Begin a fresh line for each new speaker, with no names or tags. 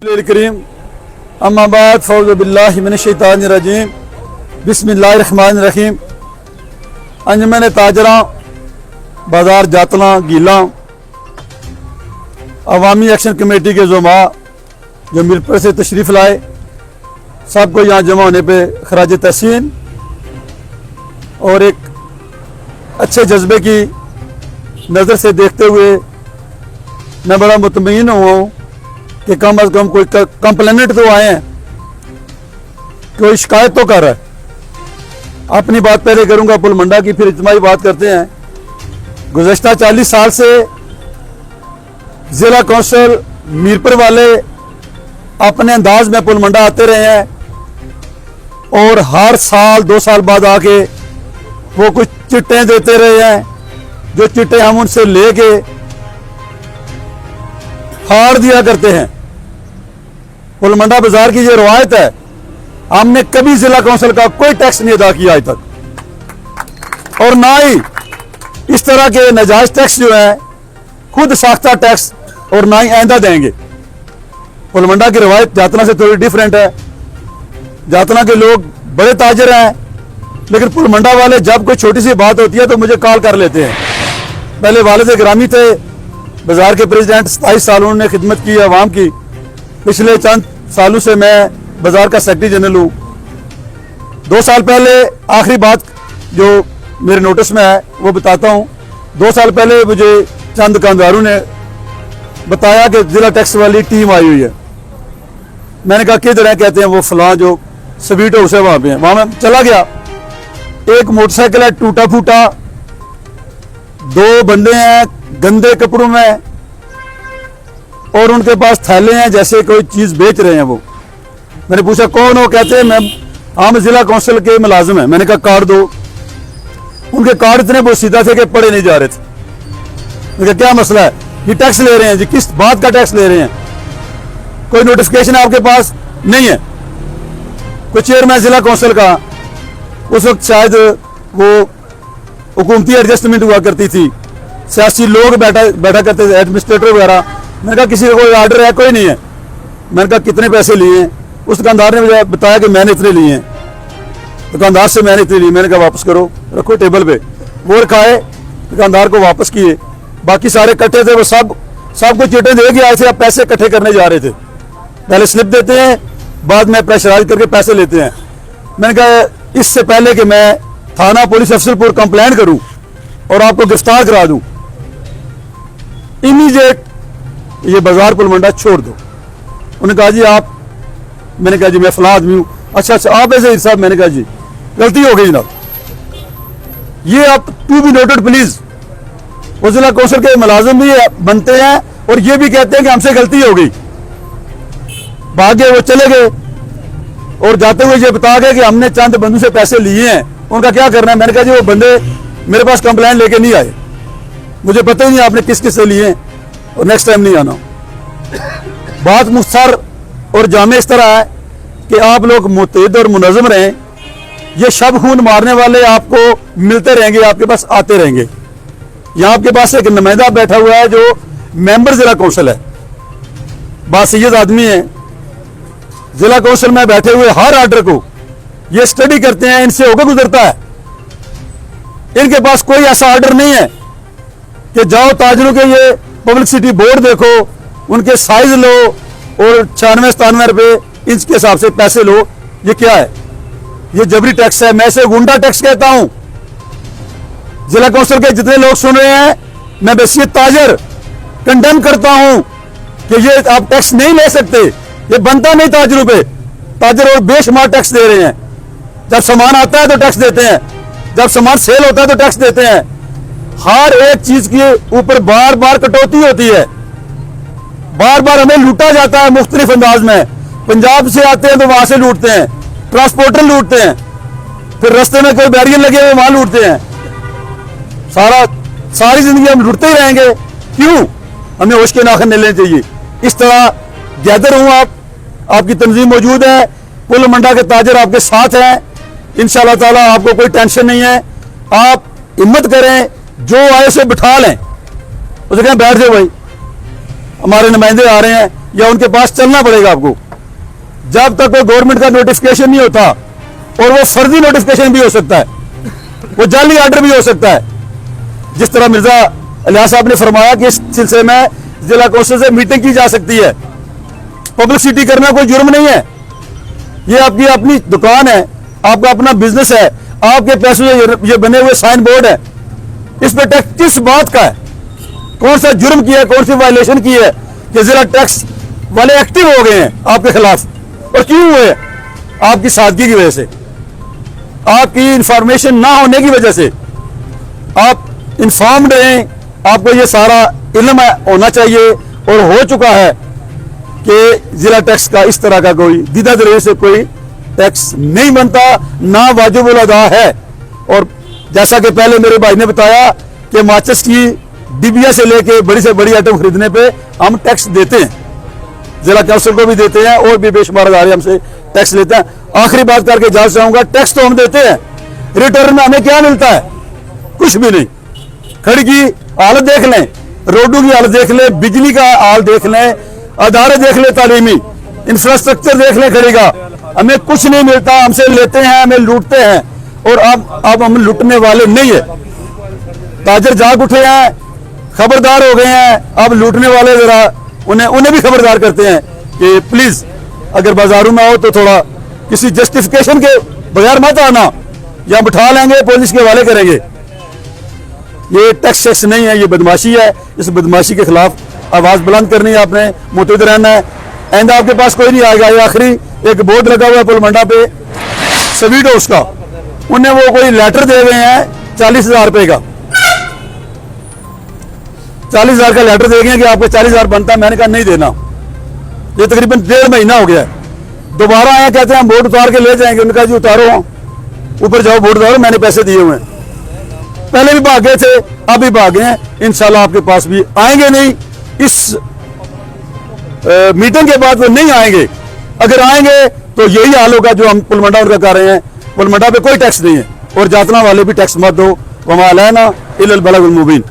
करीम अम्माबाद फ़ौज़ बिल्लाहि मिनश शैतानिर रजीम बिस्मिल्लाहिर रहमानिर रहीम। अंजमन ताजरा बाजार जातला गीला अवामी एक्शन कमेटी के ज़ुमा जो मिरपुर से तशरीफ़ लाए, सबको यहाँ जमा होने पे खराज तहसीन और एक अच्छे जज्बे की नज़र से देखते हुए मैं बड़ा मुतमईन हुआ हूँ कि कम अज़ कम कोई कंप्लेनेंट तो आए हैं, कोई शिकायत तो कर रहा है। अपनी बात पहले करूंगा पुल मंडा की, फिर इज्तिमाई बात करते हैं। गुज़श्ता 40 साल से ज़िला कौंसिल मीरपुर वाले अपने अंदाज में पुल मंडा आते रहे हैं और हर साल 2 साल बाद आके वो कुछ चिट्टे देते रहे हैं, जो चिट्टे हम उनसे लेके फाड़ दिया करते हैं। पुल मंडा बाजार की ये रवायत है, हमने कभी जिला कौंसिल का कोई टैक्स नहीं अदा किया आज तक, और ना ही इस तरह के नाजायज टैक्स जो है खुद साख्ता टैक्स, और ना ही आइंदा देंगे। पुल मंडा की रवायत जातना से थोड़ी डिफरेंट है। जातना के लोग बड़े ताजर हैं, लेकिन पुल मंडा वाले जब कोई छोटी सी बात होती है तो मुझे कॉल कर लेते हैं। पहले वालिद गिरामी थे, बाजार के प्रेसिडेंट, 27 साल उन्होंने खिदमत की आवाम की। पिछले चंद सालों से मैं बाजार का सेक्रेटरी जनरल हूँ। 2 साल पहले आखिरी बात जो मेरे नोटिस में है वो बताता हूँ। 2 साल पहले मुझे चंद दुकानदारों ने बताया कि जिला टैक्स वाली टीम आई हुई है। मैंने कहा किधर है? कहते हैं वो फलां जो स्वीट हाउस है वहाँ पे है। वहाँ मैं चला गया, एक मोटरसाइकिल है टूटा फूटा, 2 बंदे हैं गंदे कपड़ों में और उनके पास थैले हैं जैसे कोई चीज बेच रहे हैं वो। मैंने पूछा कौन हो? कहते हैं मैं हम जिला कौंसिल के मुलाजिम हैं। मैंने कहा कार्ड दो। उनके कार्ड इतने बहुत सीधा थे कि पढ़े नहीं जा रहे थे। मैंने कहा क्या मसला है? ये टैक्स ले रहे हैं जी। किस बात का टैक्स ले रहे हैं? कोई नोटिफिकेशन आपके पास नहीं है? कोई चेयरमैन जिला कौंसिल का, उस वक्त शायद वो हुकूमती एडजस्टमेंट हुआ करती थी, सियासी लोग बैठा करते थे, एडमिनिस्ट्रेटर वगैरह। मैंने कहा किसी का कोई ऑर्डर है? कोई नहीं है। मैंने कहा कितने पैसे लिए हैं? उस दुकानदार ने मुझे बताया कि मैंने इतने लिए हैं। दुकानदार से मैंने इतने लिए। मैंने कहा वापस करो, रखो टेबल पे। वो रखाए, दुकानदार को वापस किए। बाकी सारे इकट्ठे थे, वो सबको चिट्टे दे के आए थे, अब पैसे इकट्ठे करने जा रहे थे। पहले स्लिप देते हैं, बाद में प्रेशराइज करके पैसे लेते हैं। मैंने कहा इससे पहले कि मैं थाना पुलिस अफसरपुर कंप्लेंट करूं और आपको गिरफ्तार करा दूं, इमीडिएट ये बाजार पुल मंडा छोड़ दो। उन्होंने कहा जी आप? मैंने कहा जी मैं फलां आदमी हूं। अच्छा आप ऐसे साहब? मैंने कहा जी गलती हो गई जनाब, ये आप टू बी नोटेड प्लीज। वो जिला कौंसिल के मुलाजिम भी बनते हैं और ये भी कहते हैं कि हमसे गलती हो गई। भागे, वो चले गए और जाते हुए ये बता गए कि हमने चंद बंदों से पैसे लिए हैं, उनका क्या करना है? मैंने कहा जी वो बंदे मेरे पास कंप्लेंट लेके नहीं आए, मुझे पता ही नहीं आपने किस किस से लिए हैं, और नेक्स्ट टाइम नहीं आना। बात मुख्तसर और जामे इस तरह है कि आप लोग मुतहद और मुनज़्ज़म रहें। ये शब खून मारने वाले आपको मिलते रहेंगे, आपके पास आते रहेंगे। यहाँ आपके पास एक नुमाइंदा बैठा हुआ है जो मेंबर जिला कौंसिल है, बासय्यद आदमी है। जिला कौंसिल में बैठे हुए हर ऑर्डर को ये स्टडी करते हैं, इनसे होकर गुजरता है। इनके पास कोई ऐसा ऑर्डर नहीं है कि जाओ ताजरों के ये पब्लिसिटी बोर्ड देखो, उनके साइज लो और 96-97 रुपए इंच के हिसाब से पैसे लो। ये क्या है? ये जबरी टैक्स है। मैं इसे गुंडा टैक्स कहता हूं। जिला कौंसिल के जितने लोग सुन रहे हैं, मैं बहसीयत ताजर कंडेम करता हूं कि ये आप टैक्स नहीं ले सकते, ये बनता नहीं ताजरों पे। ताजर और बेशुमार टैक्स दे रहे हैं। जब सामान आता है तो टैक्स देते हैं, जब सामान सेल होता है तो टैक्स देते हैं। हर एक चीज के ऊपर बार बार कटौती होती है, बार बार हमें लूटा जाता है मुख्तलिफ अंदाज में। पंजाब से आते हैं तो वहां से लूटते हैं, ट्रांसपोर्टर लूटते हैं, फिर रास्ते में कोई बैरियर लगे हुए वहां लूटते हैं। सारी जिंदगी हम लूटते ही रहेंगे। क्यों? हमें होश के नाखून नहीं लेने चाहिए। इस तरह गैदर हूं, आपकी तंजीम मौजूद है, पुल मंडा के ताजर आपके साथ हैं। इंशाअल्लाह ताला आपको कोई टेंशन नहीं है। आप हिम्मत करें, जो आए उसे बिठा लें, उसे कहें बैठ जाओ भाई, हमारे नुमाइंदे आ रहे हैं, या उनके पास चलना पड़ेगा आपको। जब तक कोई गवर्नमेंट का नोटिफिकेशन नहीं होता, और वो फर्जी नोटिफिकेशन भी हो सकता है, वो जाली आर्डर भी हो सकता है। जिस तरह मिर्जा इलियास साहब ने फरमाया कि इस सिलसिले में जिला कौंसिल से मीटिंग की जा सकती है। पब्लिसिटी करना कोई जुर्म नहीं है। ये आपकी अपनी दुकान है, आपका अपना बिजनेस है, आपके पैसों से ये बने हुए साइन बोर्ड है। इस पर टैक्स किस बात का है? कौन सा जुर्म किया है, कौन सी वायलेशन की है कि जिला टैक्स वाले एक्टिव हो गए हैं आपके खिलाफ? और क्यों हुए? आपकी सादगी की वजह से, आपकी इंफॉर्मेशन ना होने की वजह से। आप इंफॉर्म्ड हैं, आपको ये सारा इल्म होना चाहिए और हो चुका है कि जिला टैक्स का इस तरह का कोई दीदा दरेज से कोई टैक्स नहीं बनता, ना वाजिबुल अदा है। और जैसा कि पहले मेरे भाई ने बताया कि माचिस की डिबिया से लेके बड़ी से बड़ी आइटम खरीदने पे हम टैक्स देते हैं, जिला काउंसिल को भी देते हैं, और भी बेशुमार अदारे हमसे टैक्स लेते हैं। आखिरी बात करके इजाजत चाहूंगा, टैक्स तो हम देते हैं, रिटर्न में हमें क्या मिलता है? कुछ भी नहीं। खड़ी की हालत देख लें, रोडों की हालत देख लें, बिजली का हाल देख लें, अदारे देख लें, तालीमी इंफ्रास्ट्रक्चर देख लें खड़ी का, हमें कुछ नहीं मिलता। हमसे लेते हैं, हमें लूटते हैं, और अब हम लूटने वाले नहीं है। ताजर जाग उठे हैं, खबरदार हो गए हैं। अब लूटने वाले जरा उन्हें भी खबरदार करते हैं कि प्लीज अगर बाजारों में आओ तो थोड़ा किसी जस्टिफिकेशन के बगैर मत आना, या बिठा लेंगे, पुलिस के हवाले करेंगे। ये टैक्स नहीं है, ये बदमाशी है। इस बदमाशी के खिलाफ आवाज बुलंद करनी है, आपने मुतहद रहना है। आइंदा आपके पास कोई नहीं आएगा। ये आखिरी एक बोर्ड लगा हुआ है पुलमंडा पे, स्वीट हाउस का, उन्हें वो कोई लेटर दे गए हैं 40,000 रुपए का, 40,000 का लेटर दे गए कि आपको 40,000 बनता है। मैंने कहा नहीं देना। ये तकरीबन 1.5 महीना हो गया है। दोबारा आए, कहते हैं हम बोर्ड उतार के ले जाएंगे। उन्होंने कहा जी उतारो, ऊपर जाओ, बोर्ड उतारो, मैंने पैसे दिए हुए हैं। पहले भी भाग गए थे, अब भी भाग गए। इंशाल्लाह आपके पास भी आएंगे नहीं। इस मीटिंग के बाद वो नहीं आएंगे। अगर आएंगे तो यही हाल होगा जो हम पुलमंडा उनका कर रहे हैं। पुलमंडा पे कोई टैक्स नहीं है, और जातना वाले भी टैक्स मत दो। वमा अलैना इल्लल बलागुल मुबीन।